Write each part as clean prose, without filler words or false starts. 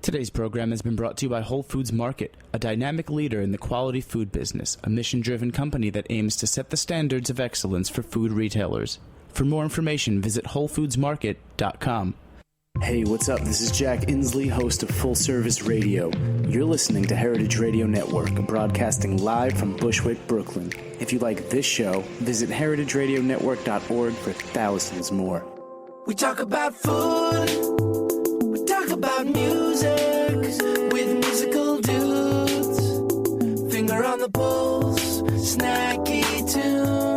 Today's program has been brought to you by Whole Foods Market, a dynamic leader in the quality food business, a mission-driven company that aims to set the standards of excellence for food retailers. For more information, visit WholeFoodsMarket.com. Hey, what's up? This is Jack Inslee, host of Full Service Radio. You're listening to Heritage Radio Network, broadcasting live from Bushwick, Brooklyn. If you like this show, visit heritageradionetwork.org for thousands more. We talk about food. We talk about music with musical dudes. Finger on the pulse, snacky tunes.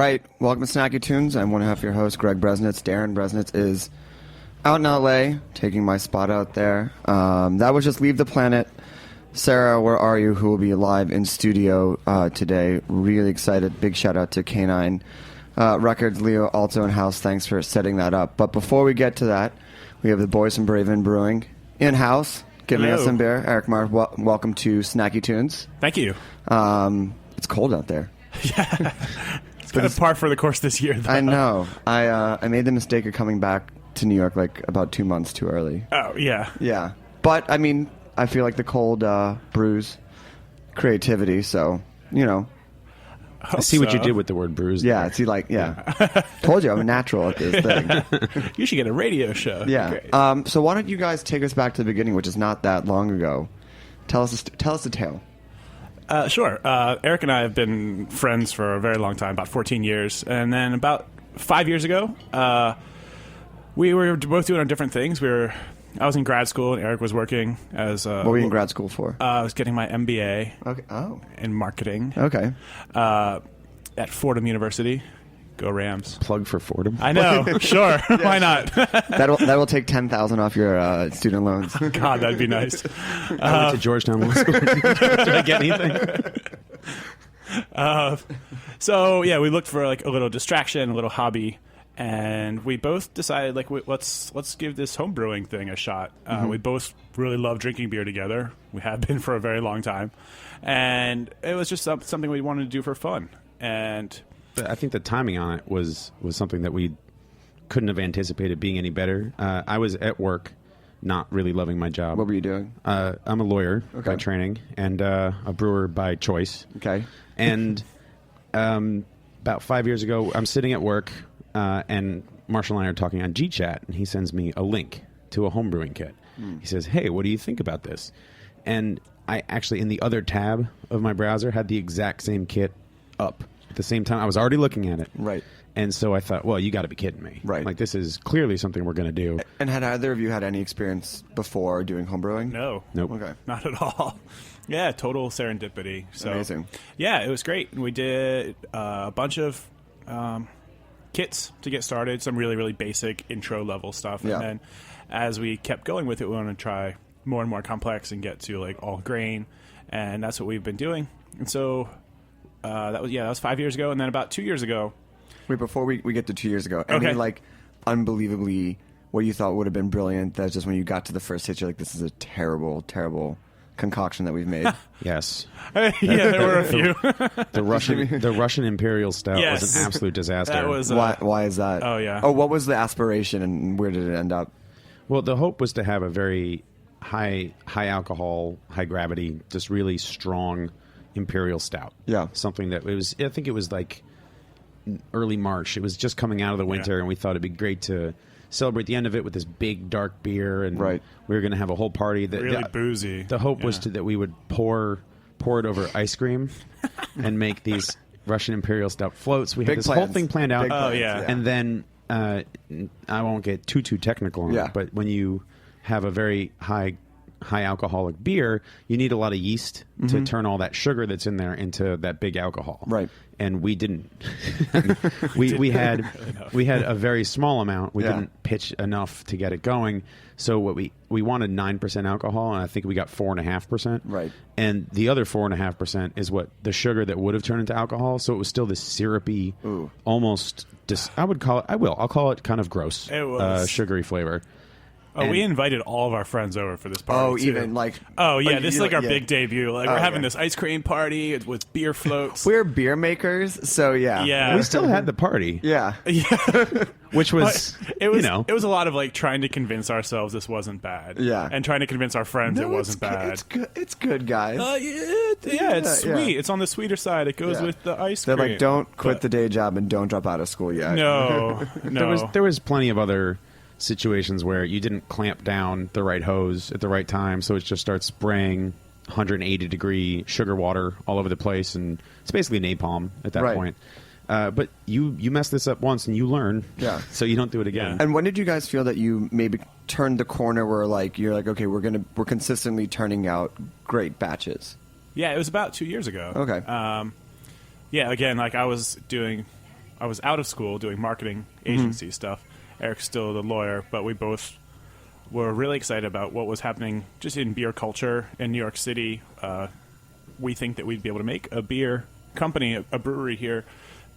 right, welcome to Snacky Tunes. I'm one half your host, Greg Bresnitz. Darren Bresnitz is out in LA, taking my spot out there. That was just Leave the Planet. Sarah, where are you? Who will be live in studio today? Really excited. Big shout out to K9 Records, Leo, also in house. Thanks for setting that up. But before we get to that, we have the boys from Braven Brewing in house, giving us some beer. Eric Marr, welcome to Snacky Tunes. Thank you. It's cold out there. Yeah. It's been a par for the course this year, though. I know. I made the mistake of coming back to New York like about 2 months too early. Oh, yeah. Yeah. But, I mean, I feel like the cold brews creativity, so, you know. I see what you did with the word bruise. Yeah, there. see, like, yeah. Told you I'm a natural at this thing. You should get a radio show. Yeah. So why don't you guys take us back to the beginning, which is not that long ago. Tell us the tale. Sure. Eric and I have been friends for a very long time, about 14 years. And then about 5 years ago, we were both doing our different things. I was in grad school, and Eric was working as... what were you in grad school for? I was getting my MBA in marketing. Okay. At Fordham University. Go Rams. Plug for Fordham. I know. Sure. Why not? that will take $10,000 off your student loans. God, that'd be nice. I went to Georgetown Law School. Did I get anything? So, yeah, we looked for like a little distraction, a little hobby. And we both decided, like, let's give this home brewing thing a shot. We both really love drinking beer together. We have been for a very long time. And it was just something we wanted to do for fun. And I think the timing on it was something that we couldn't have anticipated being any better. I was at work, not really loving my job. What were you doing? I'm a lawyer by training and a brewer by choice. Okay. And about 5 years ago, I'm sitting at work... and Marshall and I are talking on GChat, and he sends me a link to a homebrewing kit. He says, hey, what do you think about this? And I actually, in the other tab of my browser, had the exact same kit up at the same time. I was already looking at it. Right. And so I thought, well, you got to be kidding me. Right. Like, this is clearly something we're going to do. And had either of you had any experience before doing homebrewing? No. Nope. Okay. Not at all. Yeah, total serendipity. So, amazing. Yeah, it was great. We did a bunch of... kits to get started, some really, really basic intro level stuff. Yeah. And then as we kept going with it, we wanted to try more and more complex and get to like all grain. And that's what we've been doing. And so that was 5 years ago. And then about 2 years ago. Wait, before we get to 2 years ago, any like unbelievably what you thought would have been brilliant, that's just when you got to the first hit, you're like, this is a terrible, terrible concoction that we've made. Yes. Yeah, there were a few. The Russian Imperial Stout Yes. was an absolute disaster. That was Why is that? Oh, yeah. Oh, what was the aspiration and where did it end up? Well, the hope was to have a very high alcohol, high gravity, just really strong Imperial Stout. Yeah. Something that I think it was like early March. It was just coming out of the winter, and we thought it'd be great to celebrate the end of it with this big dark beer, and we were going to have a whole party. Really boozy. The hope was that we would pour it over ice cream and make these Russian Imperial Stout floats. We had this whole thing planned out. And then I won't get too technical on it, but when you have a very high alcoholic beer, you need a lot of yeast to turn all that sugar that's in there into that big alcohol. Right. And we didn't. we had a very small amount. We didn't pitch enough to get it going. So what we wanted 9% alcohol, and I think we got 4.5%. Right. And the other 4.5% is what the sugar that would have turned into alcohol. So it was still this syrupy, almost. I'll call it kind of gross. It was sugary flavor. Oh, we invited all of our friends over for this party. This is like our big debut. Like we're having this ice cream party with beer floats. We're beer makers, so yeah. We still had the party. Yeah. Which was it was a lot of like trying to convince ourselves this wasn't bad. Yeah. And trying to convince our friends it wasn't bad. It's good. It's good, guys. It's sweet. It's on the sweeter side. It goes with the ice cream. They're like, don't quit the day job and don't drop out of school yet. No. There was plenty of other situations where you didn't clamp down the right hose at the right time, so it just starts spraying 180 degree sugar water all over the place, and it's basically napalm at that point. But you mess this up once and you learn, so you don't do it again. And when did you guys feel that you maybe turned the corner where you're like, okay, we're consistently turning out great batches? Yeah, it was about 2 years ago. Okay. Again, like I was doing I was out of school doing marketing agency stuff. Eric's still the lawyer, but we both were really excited about what was happening just in beer culture in New York City. We think that we'd be able to make a beer company, a brewery here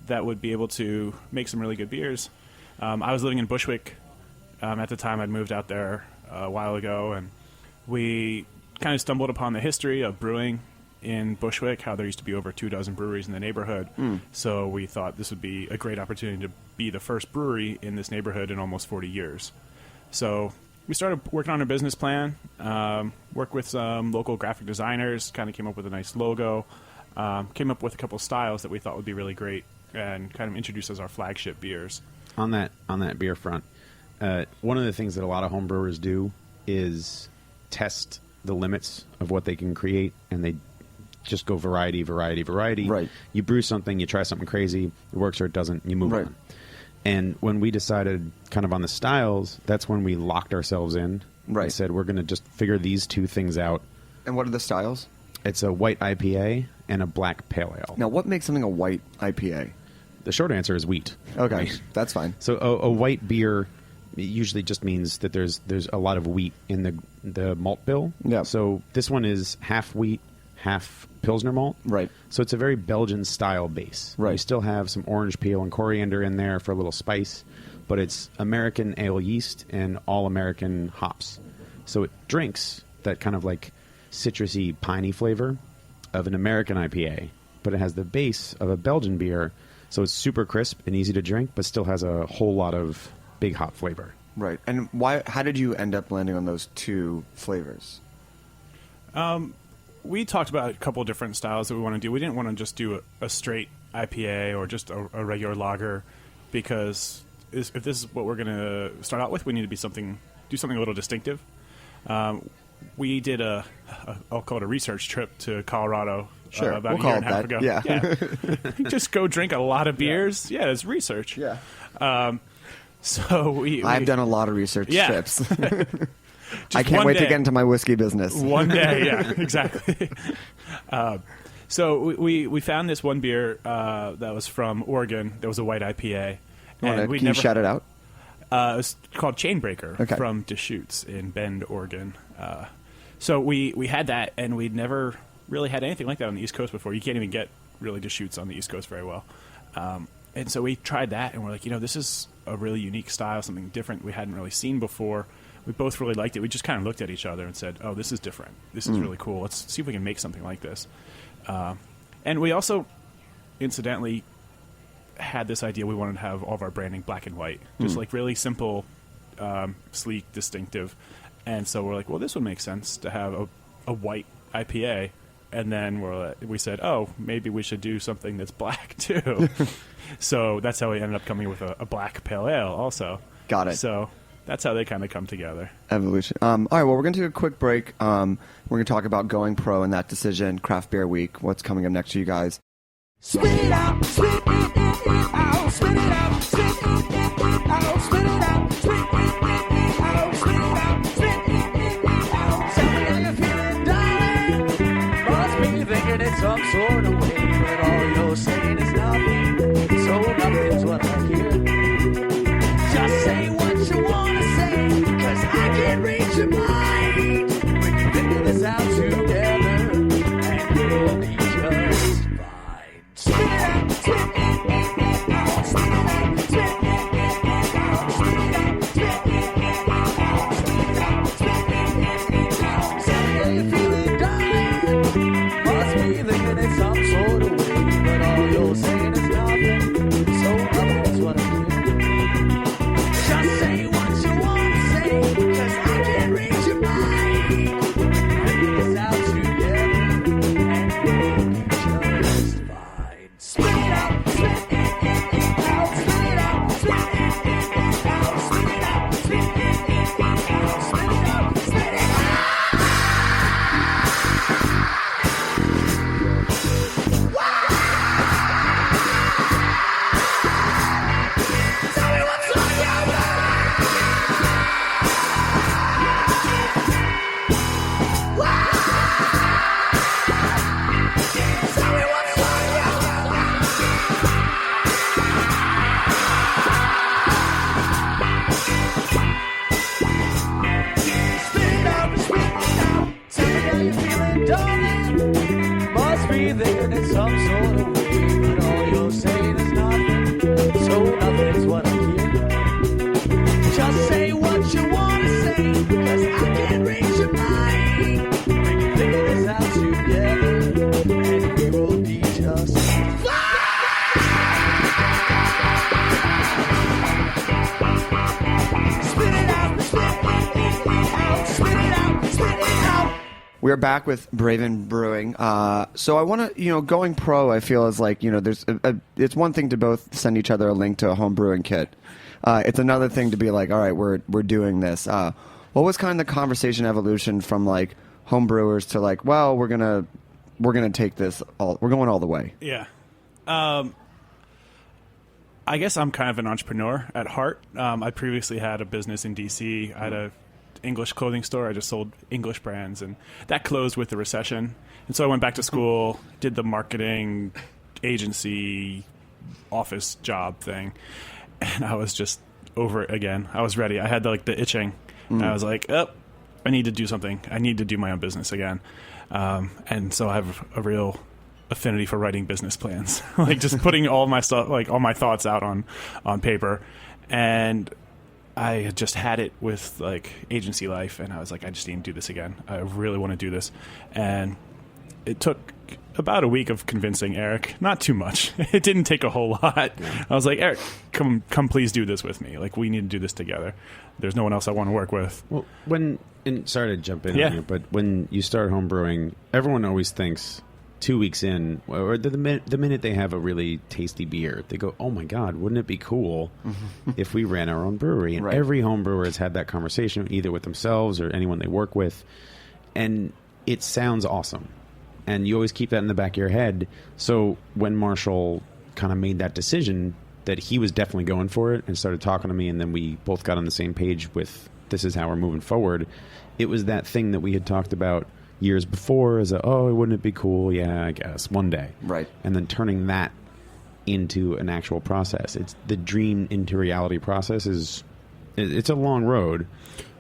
that would be able to make some really good beers. I was living in Bushwick at the time. I'd moved out there a while ago, and we kind of stumbled upon the history of brewing in Bushwick, how there used to be over 24 breweries in the neighborhood. So we thought this would be a great opportunity to be the first brewery in this neighborhood in almost 40 years. So we started working on a business plan, worked with some local graphic designers, kind of came up with a nice logo, came up with a couple styles that we thought would be really great, and kind of introduced as our flagship beers. On that beer front, one of the things that a lot of home brewers do is test the limits of what they can create, and they just go variety. Right. You brew something, you try something crazy, it works or it doesn't, you move on. And when we decided kind of on the styles, that's when we locked ourselves in. Right. And said, we're going to just figure these two things out. And what are the styles? It's a white IPA and a black pale ale. Now, what makes something a white IPA? The short answer is wheat. Okay, right? That's fine. So a white beer usually just means that there's a lot of wheat in the malt bill. Yeah. So this one is half wheat, half Pilsner malt. Right. So it's a very Belgian style base. Right. You still have some orange peel and coriander in there for a little spice, but it's American ale yeast and all American hops. So it drinks that kind of like citrusy, piney flavor of an American IPA, but it has the base of a Belgian beer. So it's super crisp and easy to drink, but still has a whole lot of big hop flavor. Right. And why? How did you end up landing on those two flavors? We talked about a couple of different styles that we want to do. We didn't want to just do a straight IPA or just a regular lager, because if this is what we're going to start out with, we need to do something a little distinctive. We did I'll call it a research trip to Colorado about a year and a half ago. Yeah. Just go drink a lot of beers. Yeah, it's research. Yeah. So I've done a lot of research trips. I Just can't wait day. to get into my whiskey business. One day, yeah, exactly. So we found this one beer that was from Oregon. That was a white IPA. Can you shout it out? It was called Chainbreaker from Deschutes in Bend, Oregon. So we had that, and we'd never really had anything like that on the East Coast before. You can't even get really Deschutes on the East Coast very well. And so we tried that, and we're like, this is a really unique style, something different we hadn't really seen before. We both really liked it. We just kind of looked at each other and said, oh, this is different. This is really cool. Let's see if we can make something like this. And we also, incidentally, had this idea we wanted to have all of our branding black and white. Just like really simple, sleek, distinctive. And so we're like, well, this would make sense to have a white IPA. And then we said, oh, maybe we should do something that's black too. So that's how we ended up coming with a black pale ale also. Got it. So that's how they kind of come together. Evolution. All right, well, we're going to take a quick break. We're going to talk about going pro and that decision, Craft Beer Week, what's coming up next to you guys. Spit it out, spit it out, spit it out, spit it out, spit it out, spit it out, spit it out, spit it out. Tell me how you're feeling, darling. Must be thinking in some sort of way, but all you're saying is nothing. So nothing's what I hear. Just say what you wanna say, 'cause I can't read your mind. We can figure this out together, and we'll be just fine. Spit it out, spit it out, spit it out, spit it out, spit it out, spit it out, spit it out. you thinking in some sort of way, but all you're saying is nothing, so nothing's what I hear. Just say what you want to say, cause I can't read your mind. We can figure this out together, and we will be just fine. Spit it out, spit it out, spit it out, spit it out. We're back with Braven Brewing. So I want to, going pro, I feel is like, there's it's one thing to both send each other a link to a home brewing kit. It's another thing to be like, all right, we're doing this. What was kind of the conversation evolution from like home brewers to like, well, we're gonna take this we're going all the way. Yeah. I guess I'm kind of an entrepreneur at heart. I previously had a business in DC. I had a English clothing store. I just sold English brands, and that closed with the recession. And so I went back to school, did the marketing agency office job thing, and I was just over it again. I was ready. I had the itching. And I was like, I need to do something. I need to do my own business again. And so I have a real affinity for writing business plans, like just putting all my stuff, like all my thoughts out on paper. And I had just had it with like agency life, and I was like, I just need to do this again. I really want to do this. And it took about a week of convincing Eric, not too much. It didn't take a whole lot. Yeah. I was like, Eric, come please do this with me. Like, we need to do this together. There's no one else I want to work with. Well, sorry to jump in on you, but when you start home brewing, everyone always thinks 2 weeks in, or the minute they have a really tasty beer, they go, oh my God, wouldn't it be cool if we ran our own brewery? And every home brewer has had that conversation, either with themselves or anyone they work with. And it sounds awesome. And you always keep that in the back of your head. So when Marshall kind of made that decision that he was definitely going for it and started talking to me, and then we both got on the same page with this is how we're moving forward, it was that thing that we had talked about years before as wouldn't it be cool? Yeah, I guess one day. Right. And then turning that into an actual process. It's the dream into reality process it's a long road,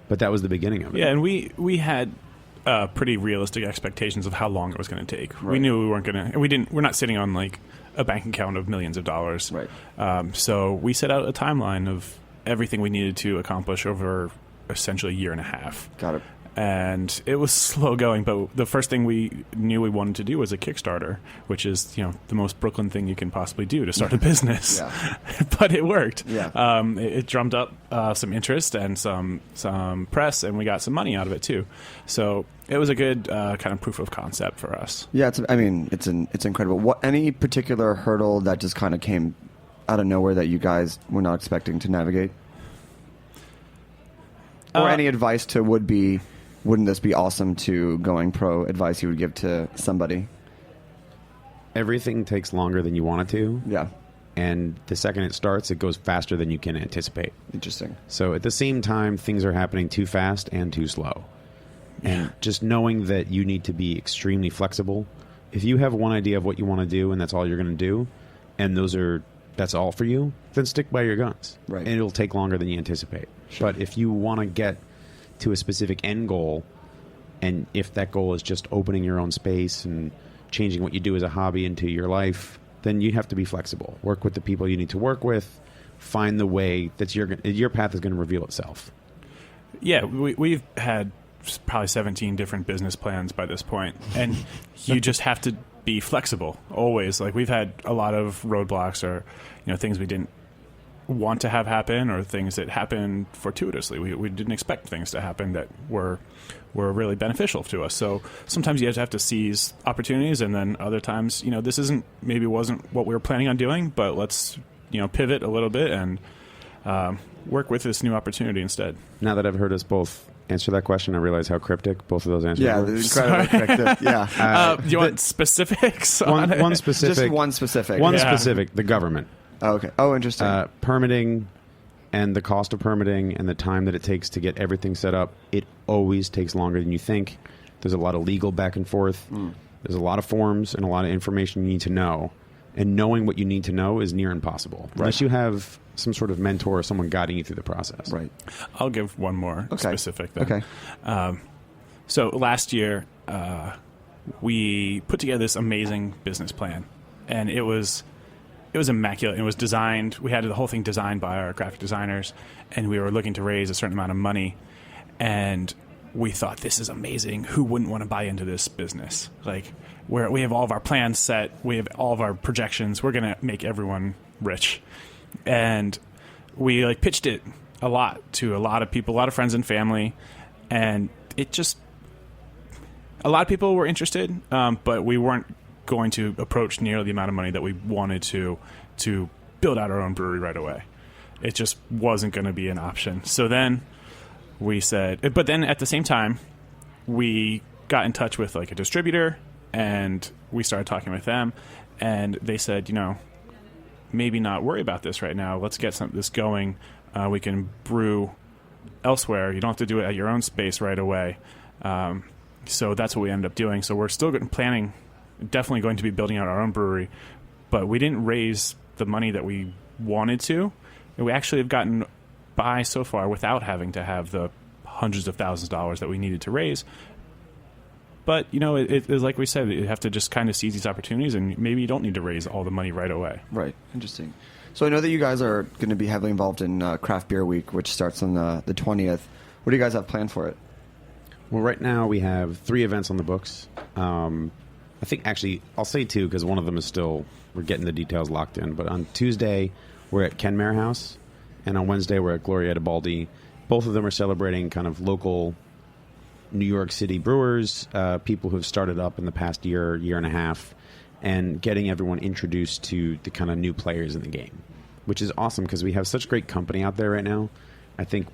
but that was the beginning of it. Yeah, and we had pretty realistic expectations of how long it was going to take. Right. We knew we weren't going to, and we're not sitting on like a bank account of millions of dollars. Right. So we set out a timeline of everything we needed to accomplish over essentially a year and a half. Got it. And it was slow going, but the first thing we knew we wanted to do was a Kickstarter, which is, the most Brooklyn thing you can possibly do to start a business. Yeah. But it worked. Yeah. It drummed up some interest and some press, and we got some money out of it too. So it was a good kind of proof of concept for us. Yeah, it's incredible. Any particular hurdle that just kind of came out of nowhere that you guys were not expecting to navigate? Or any advice to wouldn't this be awesome to going pro advice you would give to somebody? Everything takes longer than you want it to. Yeah. And the second it starts, it goes faster than you can anticipate. Interesting. So at the same time, things are happening too fast and too slow. And just knowing that you need to be extremely flexible. If you have one idea of what you want to do and that's all you're going to do, and that's all for you, then stick by your guns. Right. And it'll take longer than you anticipate. Sure. But if you want to get to a specific end goal, and if that goal is just opening your own space and changing what you do as a hobby into your life, then you have to be flexible. Work with the people you need to work with. Find the way that your path is going to reveal itself. Yeah, we've had probably 17 different business plans by this point, and you just have to be flexible always. Like, we've had a lot of roadblocks or things we didn't want to have happen, or things that happened fortuitously. We didn't expect things to happen that were really beneficial to us. So sometimes you have to seize opportunities, and then other times, this wasn't what we were planning on doing, but let's pivot a little bit and work with this new opportunity instead. Now that I've heard us both answer that question, I realize how cryptic both of those answers were. Yeah, incredibly cryptic. Yeah. Do you want specifics? One specific. Just one specific. One specific. The government. Oh, okay. Oh, interesting. Permitting and the cost of permitting and the time that it takes to get everything set up, it always takes longer than you think. There's a lot of legal back and forth. There's a lot of forms and a lot of information you need to know. And knowing what you need to know is near impossible. Right. Unless you have some sort of mentor or someone guiding you through the process. Right. I'll give one more specific then. Okay. So last year, we put together this amazing business plan, and it was immaculate. It was designed. We had the whole thing designed by our graphic designers, and we were looking to raise a certain amount of money, and we thought, this is amazing. Who wouldn't want to buy into this business? Like, we have all of our plans set. We have all of our projections. We're going to make everyone rich. And we pitched it a lot to a lot of people, a lot of friends and family. And a lot of people were interested, but we weren't going to approach nearly the amount of money that we wanted to build out our own brewery right away. It just wasn't going to be an option. So then we said, but then at the same time, we got in touch with a distributor, and we started talking with them, and they said, maybe not worry about this right now. Let's get this going. We can brew elsewhere. You don't have to do it at your own space right away. So that's what we ended up doing. So we're still definitely going to be building out our own brewery, but we didn't raise the money that we wanted to. And we actually have gotten by so far without having to have the hundreds of thousands of dollars that we needed to raise. But, it is like we said, you have to just kind of seize these opportunities, and maybe you don't need to raise all the money right away. Right. Interesting. So I know that you guys are going to be heavily involved in Craft Beer Week, which starts on the 20th. What do you guys have planned for it? Well, right now we have 3 events on the books. I think, actually, I'll say 2 because one of them is still, we're getting the details locked in. But on Tuesday, we're at Kenmare House, and on Wednesday, we're at Gloria Baldi. Both of them are celebrating kind of local New York City brewers, people who have started up in the past year and a half, and getting everyone introduced to the kind of new players in the game, which is awesome because we have such great company out there right now. I think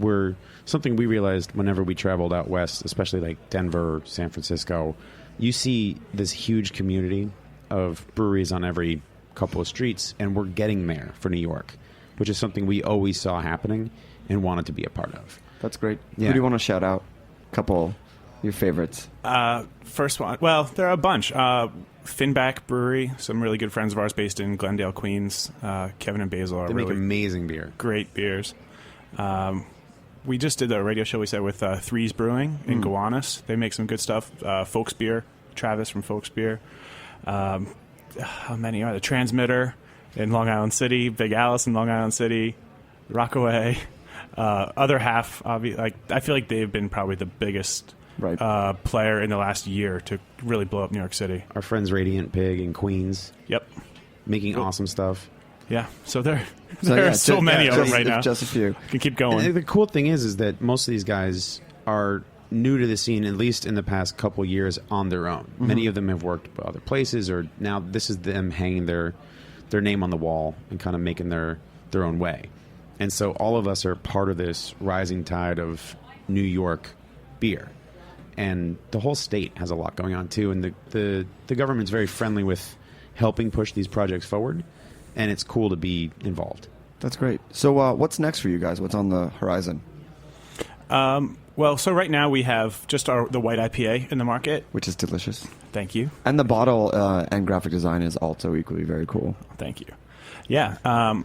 something we realized whenever we traveled out west, especially like Denver, San Francisco, you see this huge community of breweries on every couple of streets, and we're getting there for New York, which is something we always saw happening and wanted to be a part of. That's great. Yeah. Who do you want to shout out? A couple your favorites. First one, well, there are a bunch. Finback Brewery, some really good friends of ours based in Glendale, Queens. Kevin and Basil are They really make amazing beer. Great beers. We just did a radio show, we said, with Threes Brewing in Gowanus. They make some good stuff. Folks Beer, Travis from Folks Beer. How many are there? Transmitter in Long Island City, Big Alice in Long Island City, Rockaway. Other half, I feel like they've been probably the biggest player in the last year to really blow up New York City. Our friends Radiant Pig in Queens. Yep. Making awesome stuff. Yeah, so there are so many of them right now. Just a few. Can keep going. And the cool thing is that most of these guys are new to the scene, at least in the past couple years, on their own. Mm-hmm. Many of them have worked other places, or now this is them hanging their name on the wall and kind of making their own way. And so all of us are part of this rising tide of New York beer. And the whole state has a lot going on, too. And the government's very friendly with helping push these projects forward. And it's cool to be involved. That's great. So what's next for you guys? What's on the horizon? Well, so right now we have just the white IPA in the market. Which is delicious. Thank you. And the bottle and graphic design is also equally very cool. Thank you. Yeah.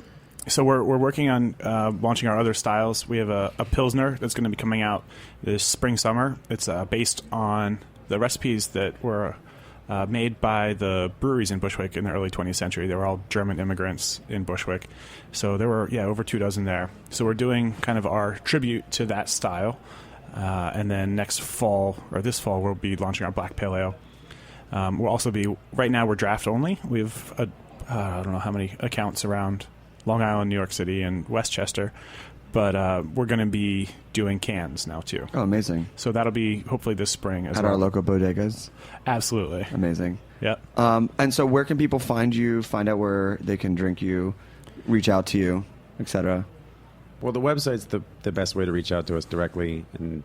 So we're working on launching our other styles. We have a Pilsner that's going to be coming out this spring-summer. It's based on the recipes that were made by the breweries in Bushwick in the early 20th century. They were all German immigrants in Bushwick. So there were, over 24 there. So we're doing kind of our tribute to that style. And then this fall, we'll be launching our Black Pale Ale. We'll also be, right now we're draft only. We have, I don't know how many accounts around Long Island, New York City, and Westchester. But we're going to be doing cans now, too. Oh, amazing. So that'll be hopefully this spring as well. At our local bodegas? Absolutely. Amazing. Yep. And so where can people find you, find out where they can drink you, reach out to you, etc.? Well, the website's the best way to reach out to us directly. And,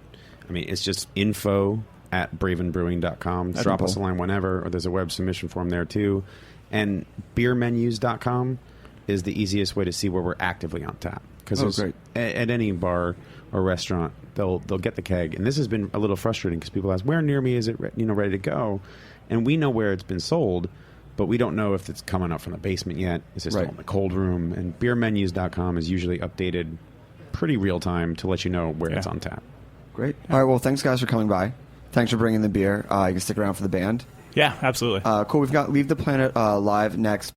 it's just info@bravenbrewing.com. Drop us a line whenever, or there's a web submission form there, too. And beermenus.com is the easiest way to see where we're actively on tap. Because at any bar or restaurant, they'll get the keg. And this has been a little frustrating because people ask, where near me is it ready to go? And we know where it's been sold, but we don't know if it's coming up from the basement yet. Is it still in the cold room? And beermenus.com is usually updated pretty real time to let you know where it's on tap. Great. All right, well, thanks, guys, for coming by. Thanks for bringing the beer. You can stick around for the band. Yeah, absolutely. Cool. We've got Leave the Planet live next.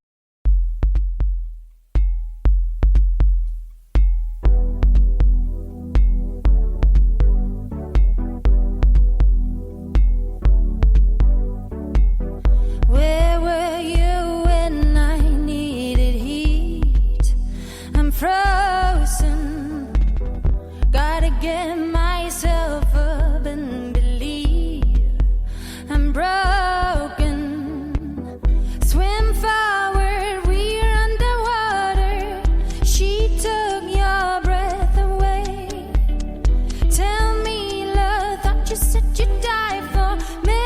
Where were you when I needed heat? I'm frozen. Gotta get myself up and believe I'm broken. Swim forward, we're underwater. She took your breath away. Tell me, love, thought you said you'd die for me.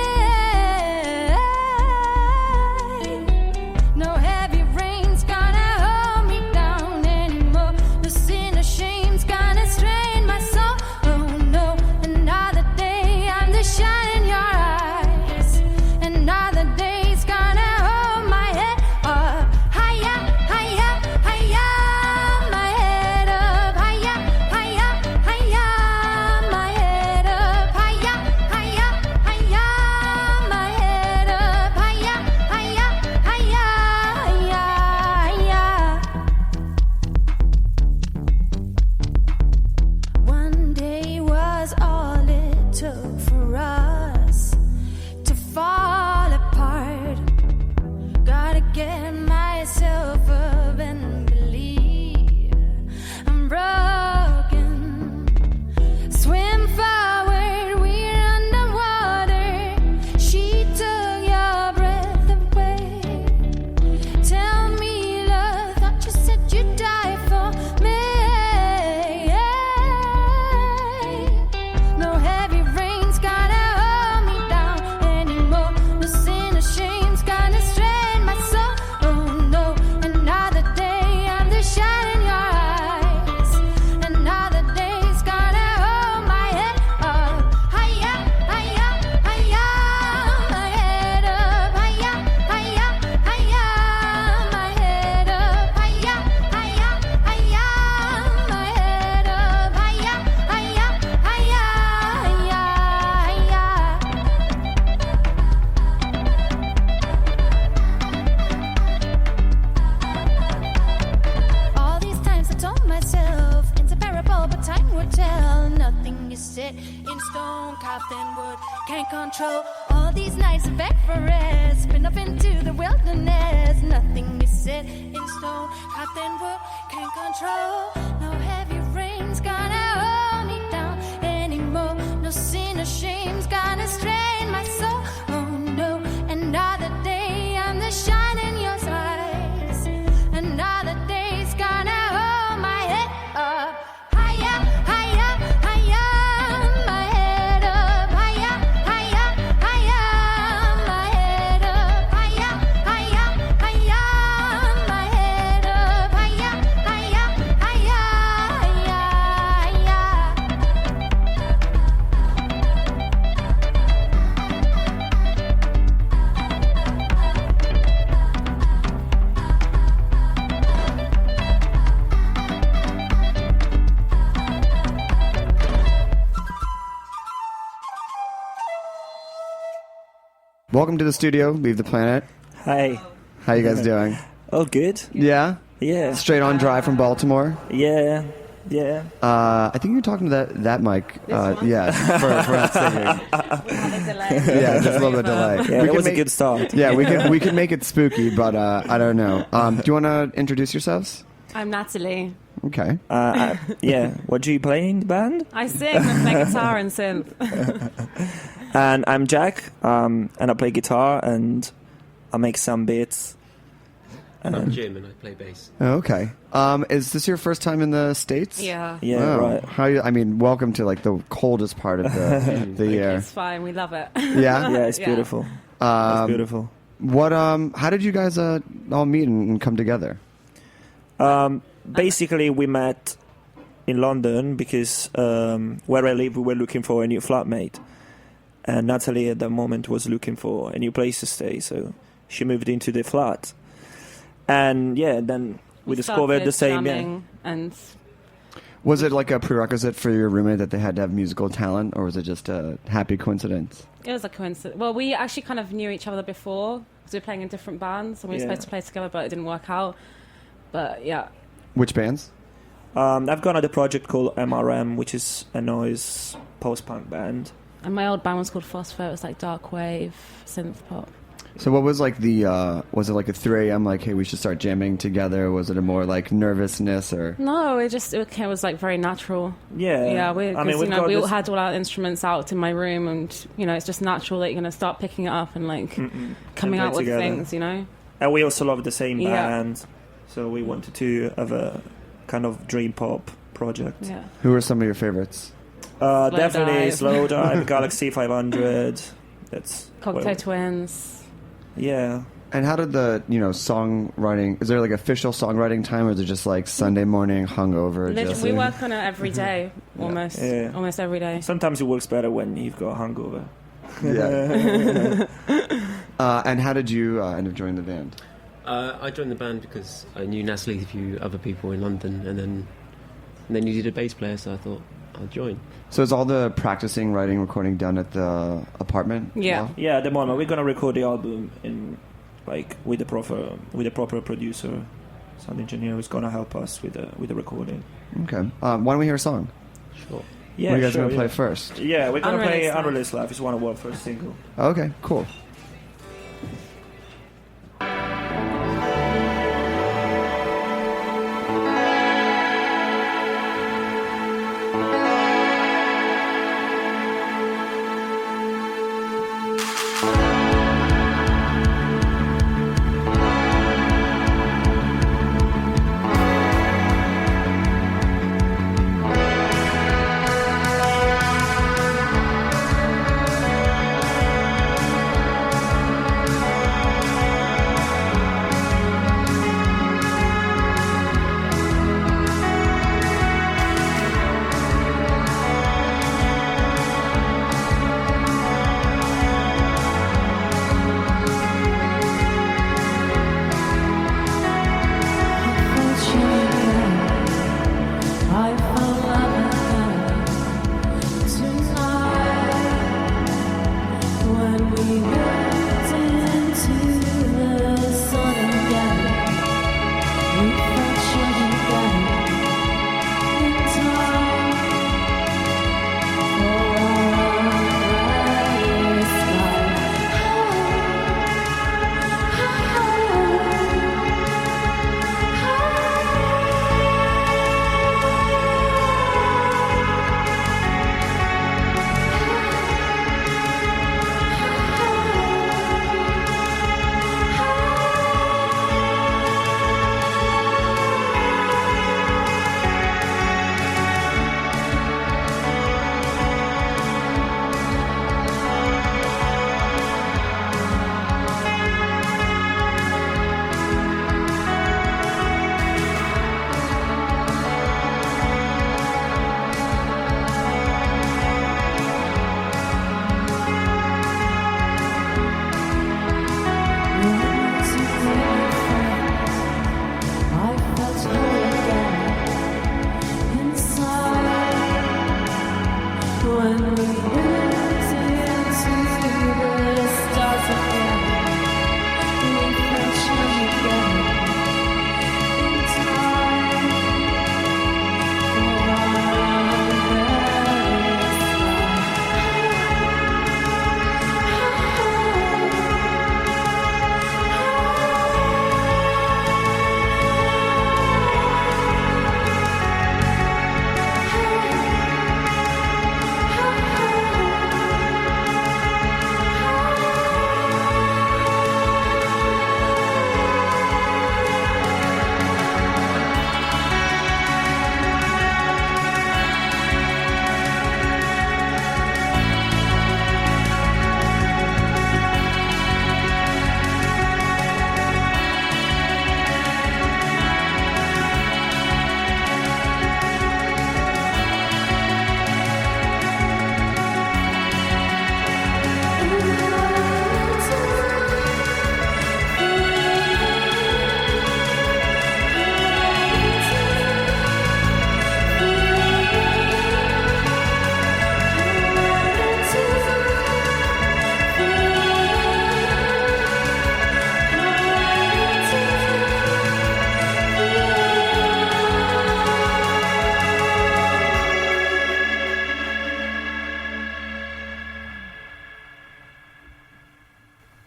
No heavy rain's gonna hold me down anymore. No sin or shame's gonna strain my soul. Oh no, another day I'm the shine in your eyes. Another day's gonna hold my head up higher, higher, higher. My head up higher, higher, higher. My head up higher, higher, higher. My head up higher, higher, higher, higher. One day was all it took for us to fall apart. Gotta get myself up and believe I'm broken. Swim forward, we're underwater. She took your breath away. Tell me, love, thought you said you'd die for me. No heavy rain's gonna hold me down anymore. No sin or shame's gonna strain my soul. Oh no, another day I'm the shine in your eyes. Another day's gonna hold my head up higher, higher, higher. My head up higher, higher, higher. My head up higher, higher, higher. My head up higher, higher, higher, All these times I told myself it's a parable, but time would tell. Nothing is set in stone, carved in wood, can't control. All these nights I beg for rest, spin up into the wilderness. Nothing is set in stone, carved in wood, can't control. No heavy rain's gonna hold me down anymore. No sin or shame's gonna strain my soul. Oh no, another day I'm the shine in your eyes. Another day's gonna hold my head up higher, higher, higher. My head up higher, higher, higher. My head up higher, higher, higher. My head up higher, higher, higher, Welcome to the studio. Leave the Planet. Hi. How you guys doing? Oh, good. Yeah. Yeah. Straight on drive from Baltimore. Yeah. Yeah. I think you're talking to that mic. Yeah, for that singing. Yeah, just a little bit delay. Yeah, it was a good start. Yeah, we can make it spooky, but I don't know. Do you want to introduce yourselves? I'm Natalie. Okay. Yeah. What do you play in the band? I sing and play guitar and synth. And I'm Jack, and I play guitar and I make some beats. And I'm Jim, and I play bass. Okay. Is this your first time in the States? Yeah. Yeah, Wow. right. How you, I mean, welcome to like the coldest part of the year. It's fine. We love it. Yeah. Yeah, it's beautiful. It's beautiful. What? How did you guys all meet and come together? Basically, we met in London because where I live, we were looking for a new flatmate. And Natalie at that moment was looking for a new place to stay, so she moved into the flat. And yeah, then we discovered the same. Yeah. And Was it like a prerequisite for your roommate that they had to have musical talent, or was it just a happy coincidence? It was a coincidence. Well, we actually kind of knew each other before because we were playing in different bands and we were supposed to play together, but it didn't work out. But yeah. Which bands? I've gone at a project called MRM, which is a noise post-punk band. And my old band was called Phosphor. It was like dark wave, synth pop. So what was like was it like a 3 a.m. like, hey, we should start jamming together? Was it a more like nervousness or? No, it was like very natural. Yeah. We all had all our instruments out in my room, and it's just natural that you're going to start picking it up and like coming out with things, And we also love the same band, so we wanted to have a kind of dream pop project. Yeah. Who are some of your favorites? Definitely Slow Dive, Galaxy 500. That's Cocktail Twins. Yeah. And how did the songwriting? Is there like official songwriting time, or is it just like Sunday morning hungover? We work on it every day, almost every day. Sometimes it works better when you've got a hangover. Yeah. And how did you end up joining the band? I joined the band because I knew Natalie, a few other people in London, and then you needed a bass player, so I thought I'll join. So is all the practicing, writing, recording done at the apartment? Yeah. Yeah, at the moment we're gonna record the album in with a proper producer, sound engineer who's gonna help us with the recording. Okay. Why don't we hear a song? Sure. Yeah. What are you guys gonna play first? Yeah, we're gonna play Unreleased Unreleased Life. It's one of our first single. Okay. Cool.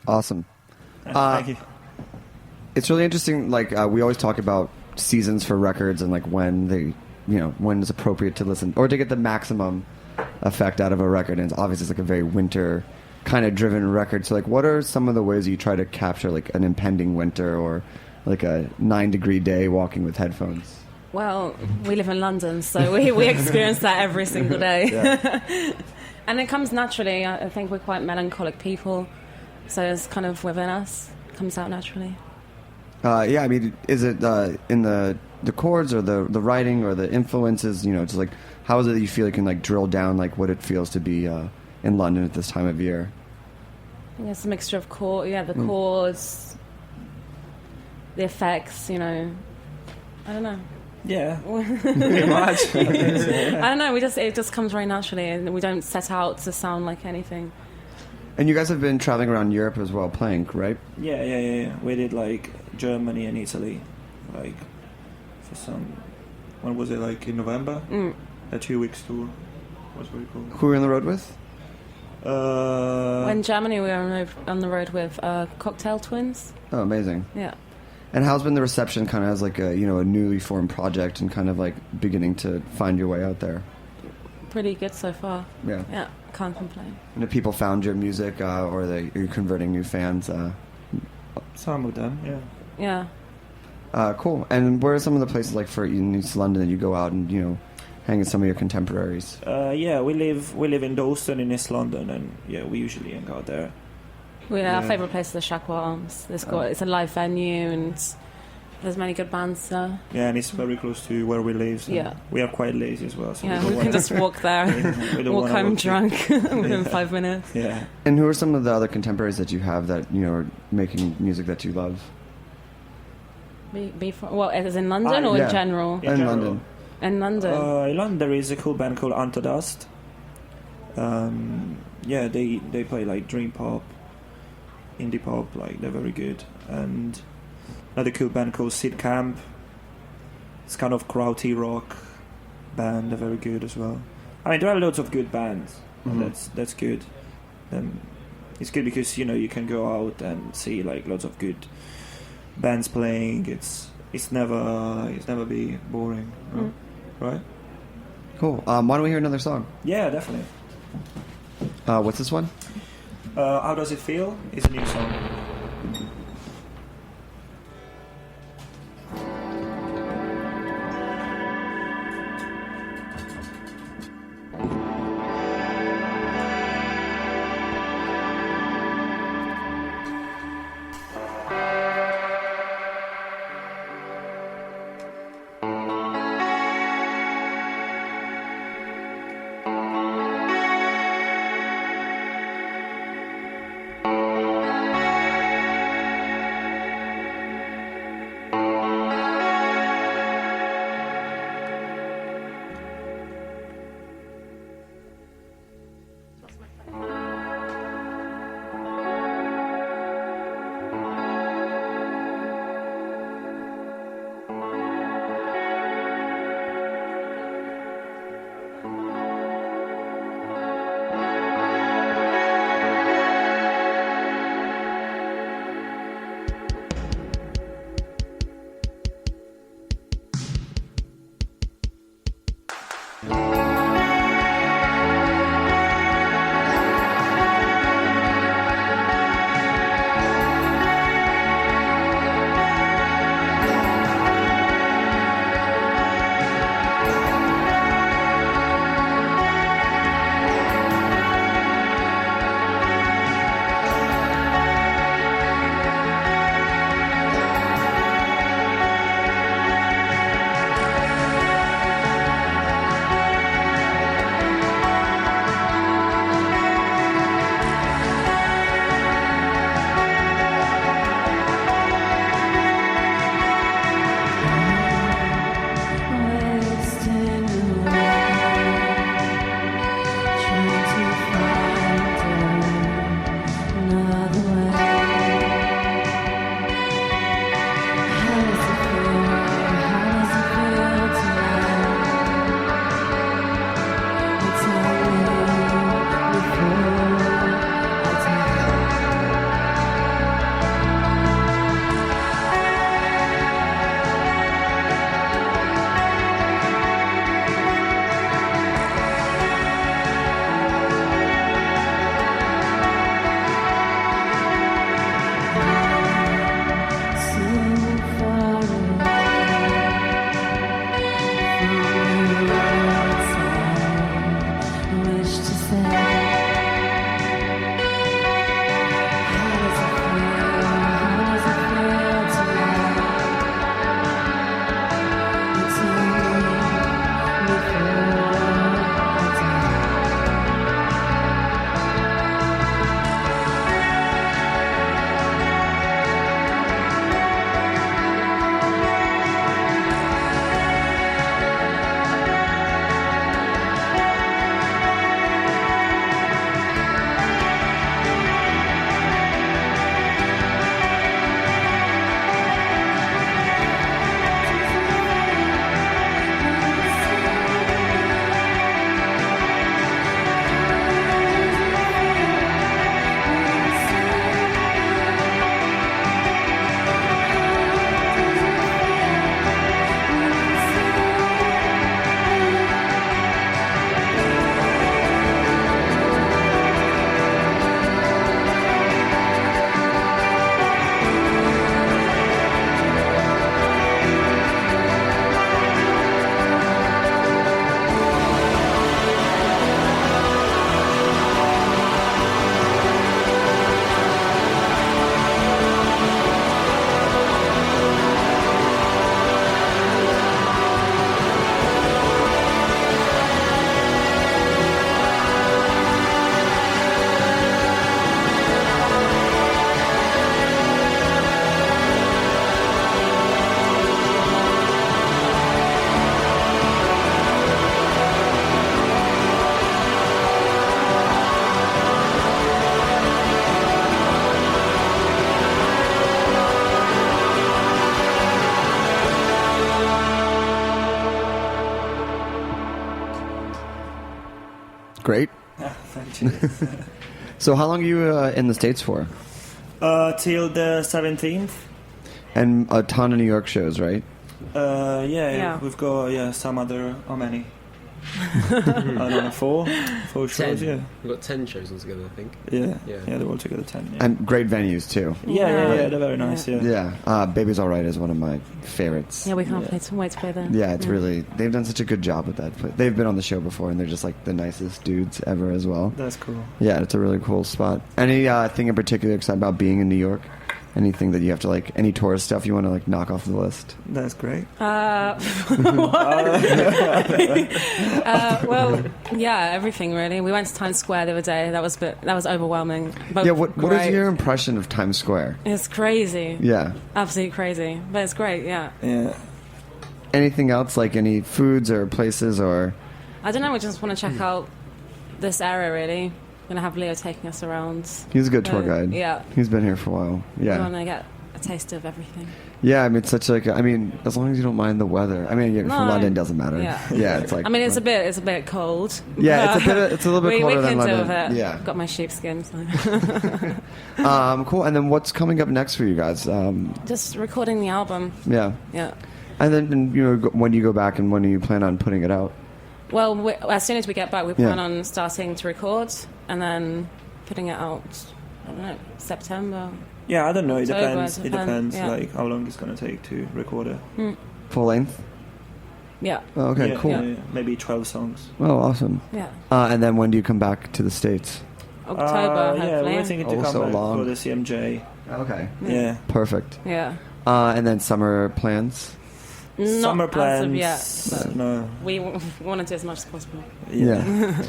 Awesome. Thank you. It's really interesting. Like we always talk about seasons for records and like when they, when it's appropriate to listen or to get the maximum effect out of a record. And obviously, it's like a very winter kind of driven record. So, like, what are some of the ways you try to capture like an impending winter or like a 9-degree day walking with headphones? Well, we live in London, so we experience that every single day. Yeah. And it comes naturally. I think we're quite melancholic people, so it's kind of within us. It comes out naturally. Yeah, I mean, is it in the chords or the writing or the influences? Just like how is it that you feel you can like drill down like what it feels to be in London at this time of year? I think it's a mixture of the chords, the effects. I don't know. Yeah, pretty much. I don't know. It just comes very naturally, and we don't set out to sound like anything. And you guys have been traveling around Europe as well, playing, right? Yeah. We did like Germany and Italy, like for some. When was it? Like in November. A 2 weeks tour. Was very cool. Who were you on the road with? In Germany, we were on the road with Cocktail Twins. Oh, amazing. Yeah. And how's been the reception kind of as like a, a newly formed project and kind of like beginning to find your way out there? Pretty good so far. Yeah. Yeah, can't complain. And have people found your music or are you converting new fans? Some of them, yeah. Yeah. Cool. And where are some of the places like for in East London that you go out and, hang with some of your contemporaries? Yeah, we live in Dalston in East London and we usually hang out there. Our favourite place is the Shackwell Arms. It's a live venue and there's many good bands there. Yeah, and it's very close to where we live. So we are quite lazy as well. So we can just walk there, walk home drunk within 5 minutes. Yeah. And who are some of the other contemporaries that you have that, are making music that you love? As in London or in general? In London. In London? In London there is a cool band called Anta Dust. They play like dream pop, indie pop, like they're very good. And another cool band called Sid Camp. It's kind of krauty rock band, they're very good as well. I mean, there are loads of good bands, and that's good. And it's good because you can go out and see like lots of good bands playing. It's never be boring, right? Cool. Why don't we hear another song? Yeah, definitely. What's this one? How Does It Feel? It's a new song. great. Thank you. So how long are you in the States for? Till the 17th. And a ton of New York shows, right? Yeah. We've got some other. How many? I don't know, four shows. 10. Yeah, We've got 10 shows altogether, I think. yeah, they're all together 10. Yeah. And great venues too. Yeah, they're very nice. Yeah. Baby's All Right is one of my favorites. Yeah, we can't wait to play there. Yeah, it's really, they've done such a good job with that. But they've been on the show before, and they're just like the nicest dudes ever as well. That's cool. Yeah, it's a really cool spot. Any thing in particular excited about being in New York? Anything that you have to like, any tourist stuff you want to like knock off the list? That's great. Well, yeah, everything really. We went to Times Square the other day. That was overwhelming. But Yeah, what is great. your impression of Times Square? It's crazy. Yeah. Absolutely crazy. But it's great, yeah. Yeah. Anything else, like any foods or places or? I don't know, we just want to check out this area really. We're going to have Leo taking us around. He's a good tour guide. Yeah. He's been here for a while. We Yeah. want to get a taste of everything. Yeah, I mean, it's such like, I mean, as long as you don't mind the weather. I mean, for London, it doesn't matter. Yeah. Yeah, it's like. I mean, it's a bit cold. Yeah, it's a little bit colder we than can London. deal with it. Yeah. Got my sheepskin. So. Cool. And then what's coming up next for you guys? Just recording the album. Yeah. Yeah. And then when do you go back and when do you plan on putting it out? Well, as soon as we get back, we plan on starting to record and then putting it out. I don't know, September. Yeah, I don't know. It October, depends. It depends. yeah. Like how long it's gonna take to record it. Full length? Yeah. Oh, okay, Yeah, cool. yeah, maybe 12 songs. Oh, awesome. Yeah. And then when do you come back to the States? October, Yeah, hopefully. we're thinking to Oh, come so back long. for the CMJ. Okay. Yeah. Perfect. Yeah. And then summer plans? Summer Not plans. as of yet, but No. we want to do as much as possible. Yeah.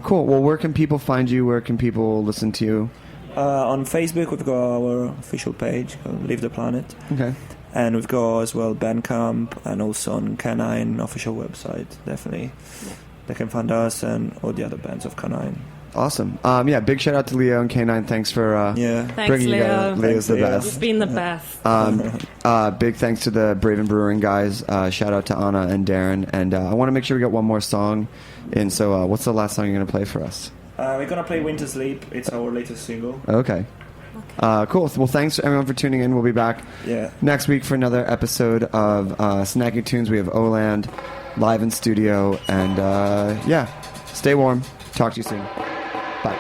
Cool. Well, where can people find you? Where can people listen to you? On Facebook, we've got our official page, Leave the Planet. Okay. And we've got as well Bandcamp and also on Canine official website, definitely. Yeah. They can find us and all the other bands of Canine. Awesome. Big shout out to Leo and K9. Thanks for Thanks, bringing you Leo. guys. Leo's the Leo. best. You've been the best. Big thanks to the Braven Brewing guys. Shout out to Anna and Darren. And I want to make sure we get one more song in. So what's the last song you're going to play for us? We're going to play Winter Sleep. It's our latest single. Okay. Cool. Well, thanks everyone for tuning in. We'll be back next week for another episode of Snacky Tunes. We have Oland live in studio. And stay warm. Talk to you soon. Bye.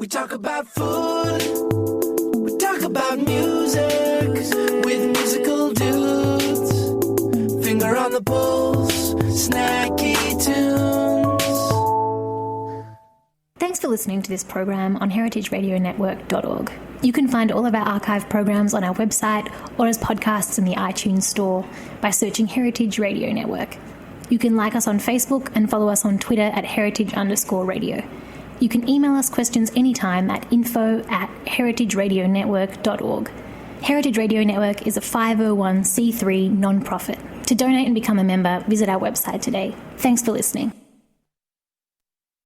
We talk about food, we talk about music with musical dudes. Finger on the pulse, snacky tunes. Thanks for listening to this program on heritageradionetwork.org. You can find all of our archive programs on our website or as podcasts in the iTunes store by searching Heritage Radio Network. You can like us on Facebook and follow us on Twitter at heritage_radio. You can email us questions anytime at info@heritageradionetwork.org. Heritage Radio Network is a 501c3 non-profit. To donate and become a member, visit our website today. Thanks for listening.